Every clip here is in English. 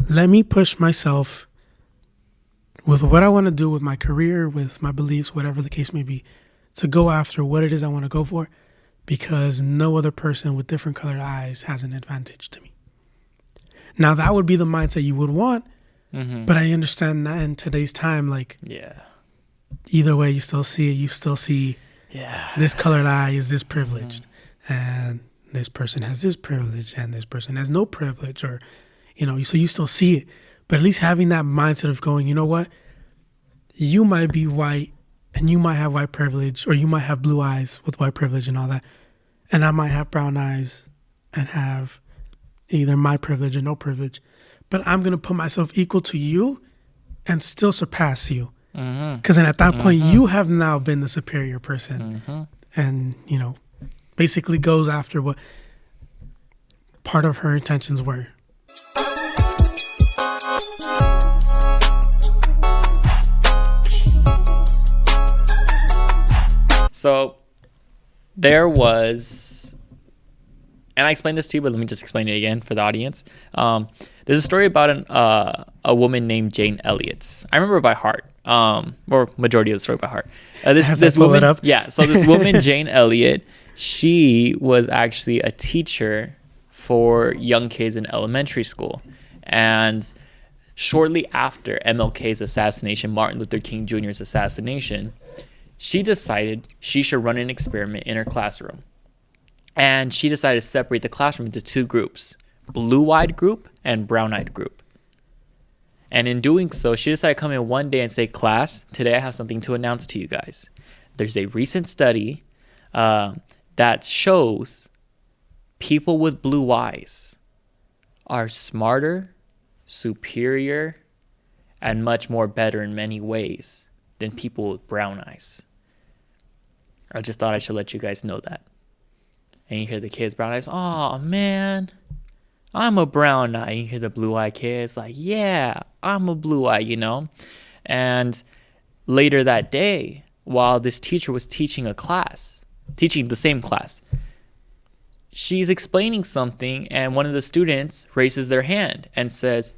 let me push myself with what I want to do with my career, with my beliefs, whatever the case may be, to go after what it is I want to go for, because no other person with different colored eyes has an advantage to me. Now, that would be the mindset you would want, but I understand that in today's time, like, either way, you still see it. You still see this colored eye is this privileged, and this person has this privilege, and this person has no privilege, or, so you still see it. But at least having that mindset of going, you know what? You might be white, and you might have white privilege, or you might have blue eyes with white privilege and all that, and I might have brown eyes and have either my privilege or no privilege, but I'm going to put myself equal to you and still surpass you. Because then at that point, you have now been the superior person. And, basically goes after what part of her intentions were. So there was, and I explained this to you, but let me just explain it again for the audience. There's a story about a woman named Jane Elliott. I remember it by heart, or majority of the story by heart. This woman, so this woman, Jane Elliott, she was actually a teacher for young kids in elementary school. And shortly after MLK's assassination, Martin Luther King Jr.'s assassination, she decided she should run an experiment in her classroom. And she decided to separate the classroom into two groups, blue-eyed group and brown-eyed group. And in doing so, she decided to come in one day and say, class, today I have something to announce to you guys. There's a recent study that shows people with blue eyes are smarter, superior, and much more better in many ways than people with brown eyes. I just thought I should let you guys know that. And you hear the kids' brown eyes, oh man, I'm a brown eye. You hear the blue eye kids like, yeah, I'm a blue eye, And later that day, while this teacher was teaching the same class, she's explaining something, and one of the students raises their hand and says,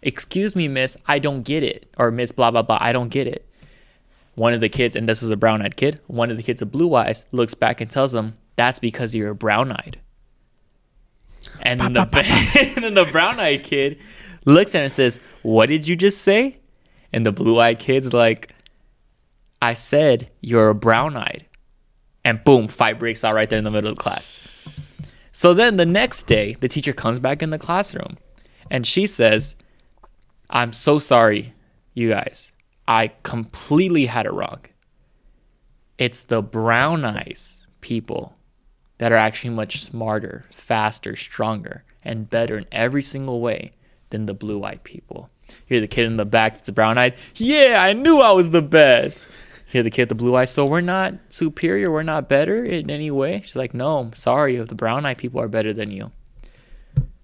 excuse me, miss, I don't get it. Or miss blah, blah, blah, I don't get it. One of the kids, and this was a brown-eyed kid, one of the kids with blue eyes looks back and tells him, that's because you're brown-eyed. And then the brown-eyed kid looks at her and says, what did you just say? And the blue-eyed kid's like, I said you're brown-eyed. And boom, fight breaks out right there in the middle of the class. So then the next day, the teacher comes back in the classroom and she says, I'm so sorry, you guys. I completely had it wrong. It's the brown eyes people that are actually much smarter, faster, stronger, and better in every single way than the blue-eyed people. Hear the kid in the back that's brown-eyed. Yeah, I knew I was the best. Hear the kid with the blue eyes. So we're not superior. We're not better in any way. She's like, no, sorry. The brown-eyed people are better than you.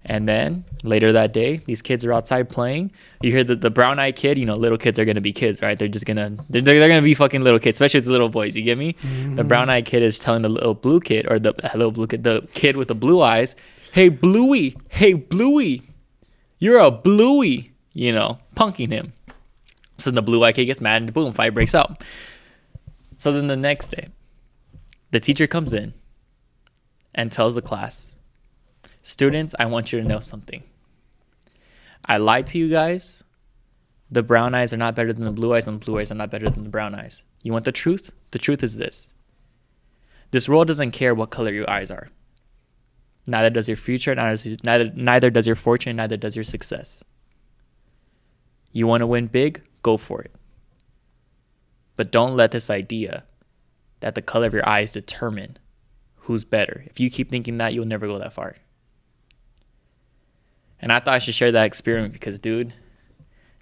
And then later that day, these kids are outside playing. You hear the brown-eyed kid. Little kids are gonna be kids, right? They're gonna be fucking little kids, especially if it's little boys. You get me? The brown-eyed kid is telling the little blue kid, or the kid with the blue eyes, hey Bluey, you're a Bluey. Punking him. So then the blue-eyed kid gets mad and boom, fight breaks out. So then the next day, the teacher comes in and tells the class, students, I want you to know something. I lied to you guys. The brown eyes are not better than the blue eyes, and the blue eyes are not better than the brown eyes. You want the truth? The truth is this. This world doesn't care what color your eyes are. Neither does your future, neither does your fortune, neither does your success. You want to win big? Go for it. But don't let this idea that the color of your eyes determine who's better. If you keep thinking that, you'll never go that far. And I thought I should share that experiment because, dude,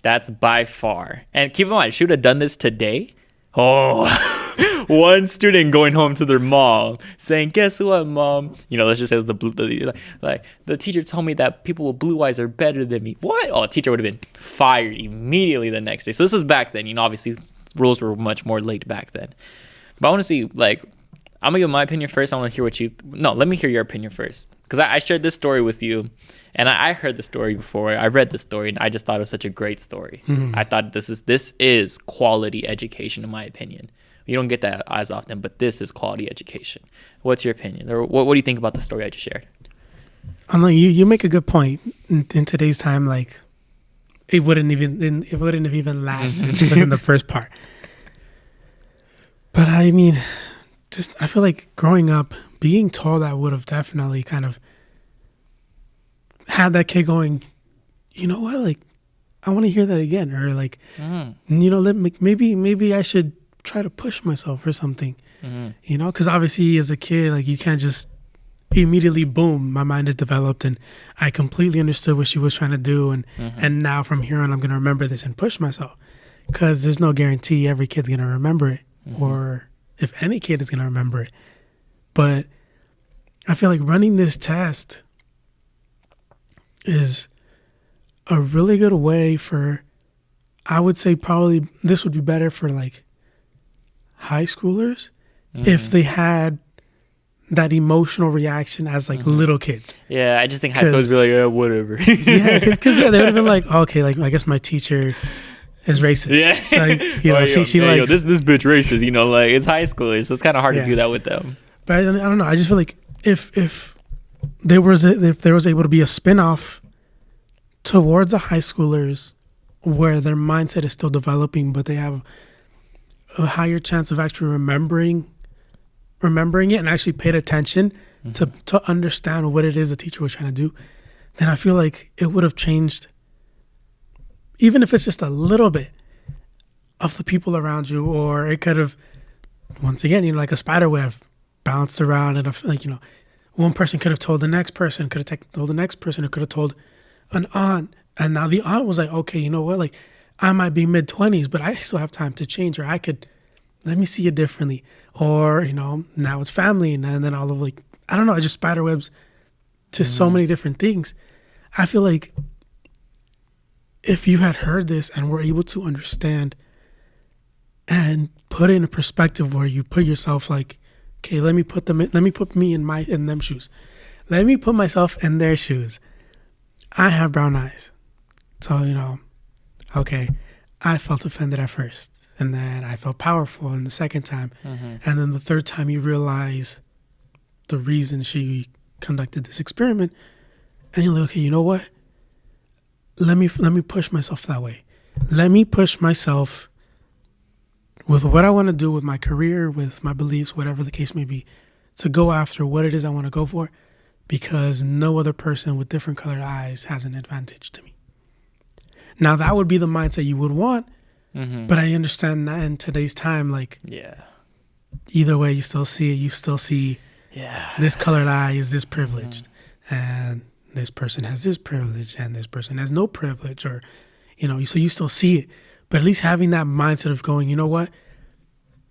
that's by far. And keep in mind, I should have done this today. Oh, one student going home to their mom saying, guess what, mom? Let's just say it was the teacher told me that people with blue eyes are better than me. What? Oh, the teacher would have been fired immediately the next day. So this was back then. Obviously, rules were much more laid back then. But I want to see, I'm going to give my opinion first. I want to hear let me hear your opinion first. because I shared this story with you, and I heard the story before. I read the story, and I just thought it was such a great story. I thought this is quality education, in my opinion. You don't get that as often, but this is quality education. What's your opinion, or what do you think about the story I just shared? I'm like, you make a good point. In today's time, like, it wouldn't have even lasted within the first part. But I mean, I feel like growing up, being told that would have definitely kind of had that kid going, you know what, like, I want to hear that again, or like, you know, maybe I should try to push myself or something, you know, because obviously as a kid, like, you can't just immediately, boom, my mind is developed and I completely understood what she was trying to do, and now from here on I'm going to remember this and push myself, because there's no guarantee every kid's going to remember it, or if any kid is going to remember it. But I feel like running this test is a really good way for, I would say probably this would be better for like high schoolers if they had that emotional reaction as like little kids. Yeah, I just think high schoolers be like, yeah, whatever. Yeah, because they would have been like, okay, like, I guess my teacher is racist. Yeah, like, you know, she man, likes this bitch racist. You know, like, it's high schoolers, so it's kind of hard to do that with them. But I don't know. I just feel like if there was able to be a spin-off towards the high schoolers where their mindset is still developing, but they have a higher chance of actually remembering it and actually paid attention to understand what it is the teacher was trying to do, then I feel like it would have changed, even if it's just a little bit, of the people around you. Or it could have, once again, you know, like a spider web, bounced around, and like, you know, one person could have told the next person, could have told the next person, who could have told an aunt, and now the aunt was like, okay, you know what, like, I might be mid-20s, but I still have time to change, or I could, let me see it differently. Or, you know, now it's family, and then all of, like, I don't know, it just spider webs to so many different things. I feel like if you had heard this and were able to understand and put it in a perspective where you put yourself like, okay, let me put me in them shoes. Let me put myself in their shoes. I have brown eyes. So, you know, okay, I felt offended at first, and then I felt powerful in the second time. And then the third time you realize the reason she conducted this experiment, and you're like, okay, you know what? Let me push myself that way. Let me push myself with what I want to do with my career, with my beliefs, whatever the case may be, to go after what it is I want to go for, because no other person with different colored eyes has an advantage to me. Now, that would be the mindset you would want, but I understand that in today's time, like, either way, you still see it. You still see this colored eye is this privileged, and this person has this privilege, and this person has no privilege, or, you know, so you still see it. But at least having that mindset of going, you know what,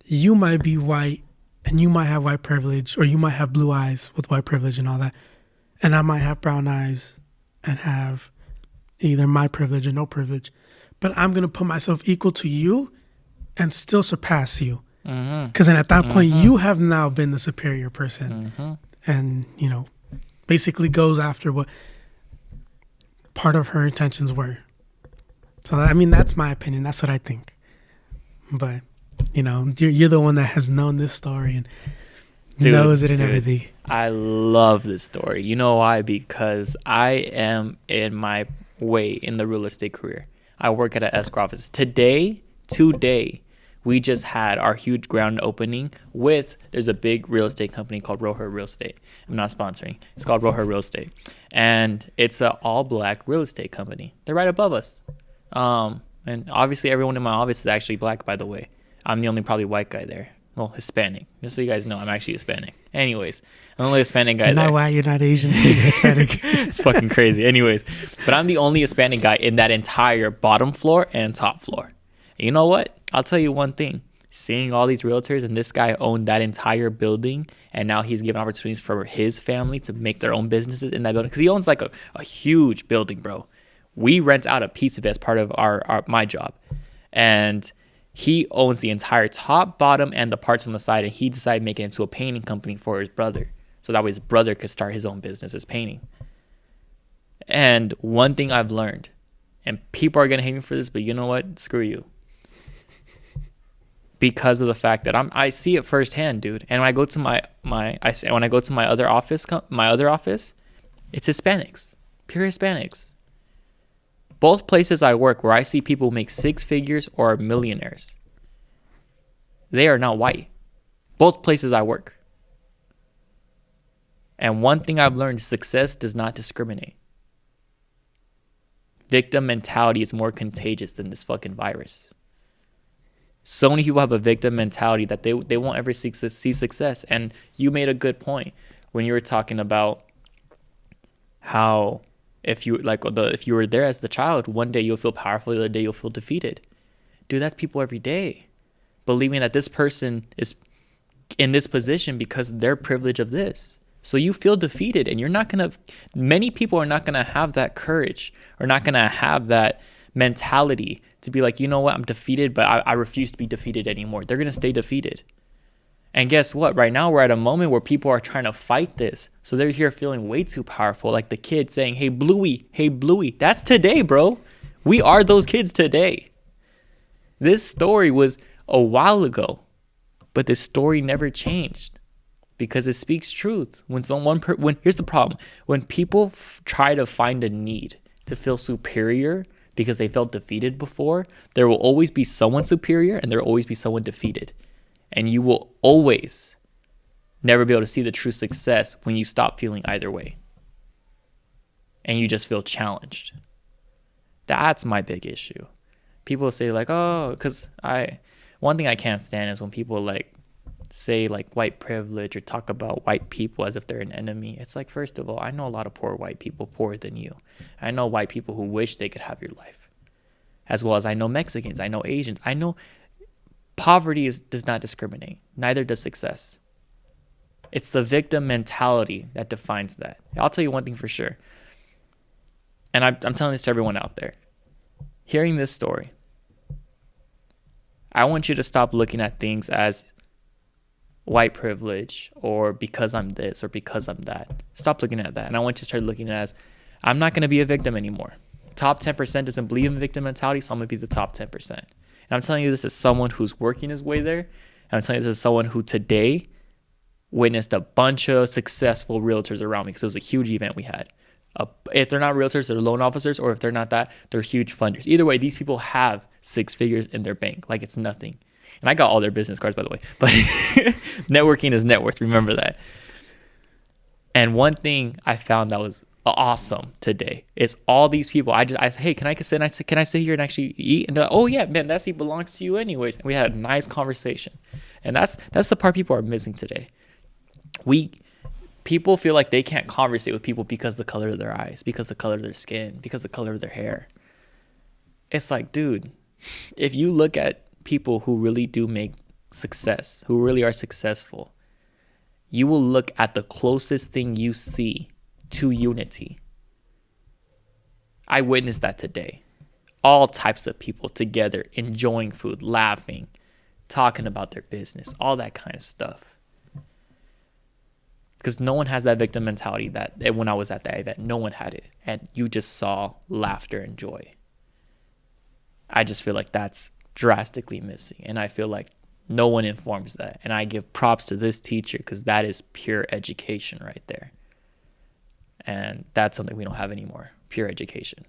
you might be white and you might have white privilege, or you might have blue eyes with white privilege and all that, and I might have brown eyes and have either my privilege or no privilege, but I'm going to put myself equal to you and still surpass you. Because then at that point, you have now been the superior person. And, you know, basically goes after what part of her intentions were. So, I mean, that's my opinion. That's what I think. But, you know, you're the one that has known this story and knows it and everything. I love this story. You know why? Because I am in my way in the real estate career. I work at an escrow office. Today, we just had our huge ground opening there's a big real estate company called Roher Real Estate. I'm not sponsoring. It's called Roher Real Estate. And it's an all-black real estate company. They're right above us. And obviously everyone in my office is actually black, by the way. I'm the only probably white guy there. Well, Hispanic. Just so you guys know, I'm actually Hispanic. Anyways, I'm the only Hispanic guy there. You're not white, you're not Asian, you're Hispanic. It's fucking crazy. Anyways, but I'm the only Hispanic guy in that entire bottom floor and top floor. And you know what? I'll tell you one thing. Seeing all these realtors, and this guy owned that entire building, and now he's given opportunities for his family to make their own businesses in that building, because he owns like a huge building, bro. We rent out a piece of it as part of my job, and he owns the entire top, bottom, and the parts on the side, and he decided to make it into a painting company for his brother. so that way his brother could start his own business as painting. And one thing I've learned, and people are gonna hate me for this, but you know what? Screw you. Because of the fact that I see it firsthand, dude. And when I go to when I go to my other office, it's Hispanics, pure Hispanics. Both places I work where I see people make six figures or are millionaires, they are not white. Both places I work. And one thing I've learned, success does not discriminate. Victim mentality is more contagious than this fucking virus. So many people have a victim mentality that they won't ever see success. And you made a good point when you were talking about how if you were there as the child, one day you'll feel powerful, the other day you'll feel defeated. Dude, that's people every day, believing that this person is in this position because of their privilege of this. So you feel defeated, and many people are not gonna have that courage, or not gonna have that mentality to be like, you know what, I'm defeated, but I refuse to be defeated anymore. They're gonna stay defeated. And guess what? Right now we're at a moment where people are trying to fight this. So they're here feeling way too powerful, like the kid saying, hey Bluey. That's today, bro. We are those kids today. This story was a while ago, but this story never changed because it speaks truth. Here's the problem: when people try to find a need to feel superior because they felt defeated before, there will always be someone superior and there will always be someone defeated. And you will always never be able to see the true success when you stop feeling either way. And you just feel challenged. That's my big issue. People say like, oh, because one thing I can't stand is when people like say like white privilege or talk about white people as if they're an enemy. It's like, first of all, I know a lot of poor white people, poorer than you. I know white people who wish they could have your life, as well as I know Mexicans, I know Asians. I know poverty does not discriminate. Neither does success. It's the victim mentality that defines that. I'll tell you one thing for sure, and I'm telling this to everyone out there. Hearing this story, I want you to stop looking at things as white privilege or because I'm this or because I'm that. Stop looking at that. And I want you to start looking at it as, I'm not going to be a victim anymore. Top 10% doesn't believe in victim mentality, so I'm going to be the top 10%. And I'm telling you this as someone who's working his way there. And I'm telling you this as someone who today witnessed a bunch of successful realtors around me, because it was a huge event we had. If they're not realtors, they're loan officers, or if they're not that, they're huge funders. Either way, these people have six figures in their bank like it's nothing. And I got all their business cards, by the way. But networking is net worth. Remember that. And one thing I found that was awesome today is all these people. I said, hey, can I sit here and actually eat? And they're like, oh yeah, man, that seat belongs to you anyways. And we had a nice conversation. And that's the part people are missing today. People feel like they can't conversate with people because of the color of their eyes, because of the color of their skin, because of the color of their hair. It's like, dude, if you look at people who really do make success, who really are successful, you will look at the closest thing you see to unity. I witnessed that today. All types of people together, enjoying food, laughing, talking about their business, all that kind of stuff. Because no one has that victim mentality that when I was at that event, no one had it. And you just saw laughter and joy. I just feel like that's drastically missing. And I feel like no one informs that. And I give props to this teacher because that is pure education right there. And that's something we don't have anymore. Pure education.